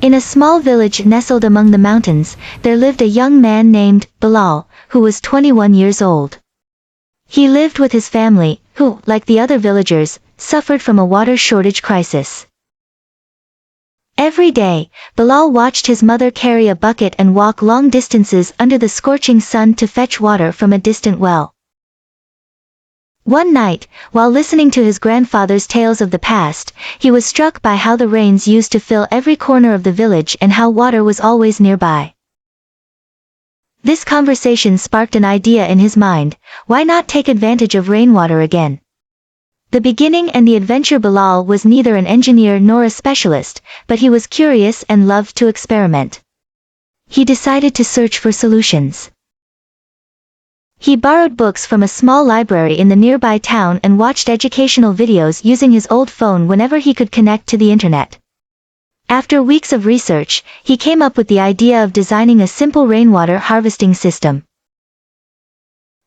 In a small village nestled among the mountains, there lived a young man named Bilal, who was 21 years old. He lived with his family, who, like the other villagers, suffered from a water shortage crisis. Every day, Bilal watched his mother carry a bucket and walk long distances under the scorching sun to fetch water from a distant well. One night, while listening to his grandfather's tales of the past, he was struck by how the rains used to fill every corner of the village and how water was always nearby. This conversation sparked an idea in his mind: why not take advantage of rainwater again? The beginning and the adventure. Bilal was neither an engineer nor a specialist, but he was curious and loved to experiment. He decided to search for solutions. He borrowed books from a small library in the nearby town and watched educational videos using his old phone whenever he could connect to the internet. After weeks of research, he came up with the idea of designing a simple rainwater harvesting system.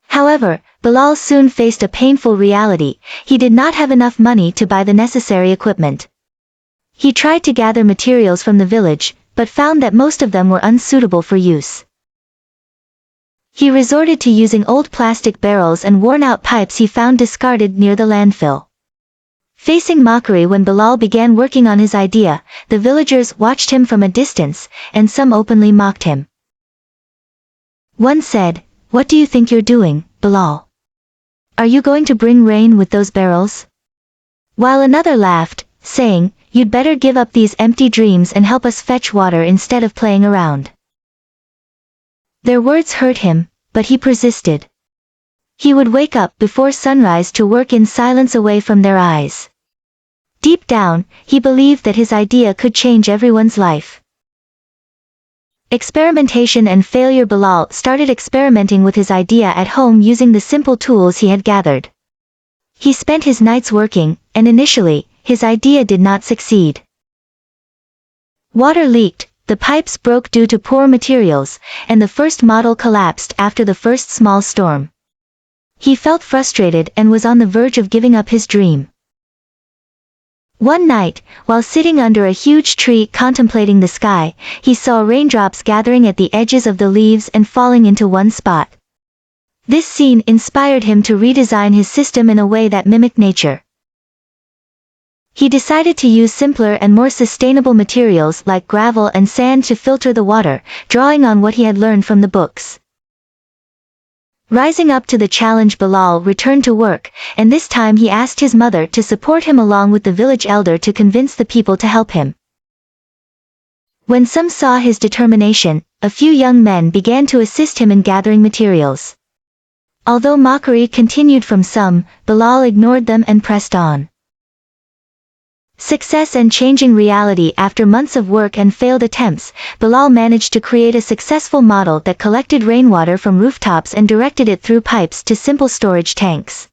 However, Bilal soon faced a painful reality: he did not have enough money to buy the necessary equipment. He tried to gather materials from the village, but found that most of them were unsuitable for use. He resorted to using old plastic barrels and worn-out pipes he found discarded near the landfill. Facing mockery when Bilal began working on his idea, the villagers watched him from a distance, and some openly mocked him. One said, "What do you think you're doing, Bilal? Are you going to bring rain with those barrels?" While another laughed, saying, "You'd better give up these empty dreams and help us fetch water instead of playing around." Their words hurt him, but he persisted. He would wake up before sunrise to work in silence away from their eyes. Deep down, he believed that his idea could change everyone's life. Experimentation and failure. Bilal started experimenting with his idea at home using the simple tools he had gathered. He spent his nights working, and initially, his idea did not succeed. Water leaked, the pipes broke due to poor materials, and the first model collapsed after the first small storm. He felt frustrated and was on the verge of giving up his dream. One night, while sitting under a huge tree contemplating the sky, he saw raindrops gathering at the edges of the leaves and falling into one spot. This scene inspired him to redesign his system in a way that mimicked nature. He decided to use simpler and more sustainable materials like gravel and sand to filter the water, drawing on what he had learned from the books. Rising up to the challenge, Bilal returned to work, and this time he asked his mother to support him along with the village elder to convince the people to help him. When some saw his determination, a few young men began to assist him in gathering materials. Although mockery continued from some, Bilal ignored them and pressed on. Success and changing reality. After months of work and failed attempts, Bilal managed to create a successful model that collected rainwater from rooftops and directed it through pipes to simple storage tanks.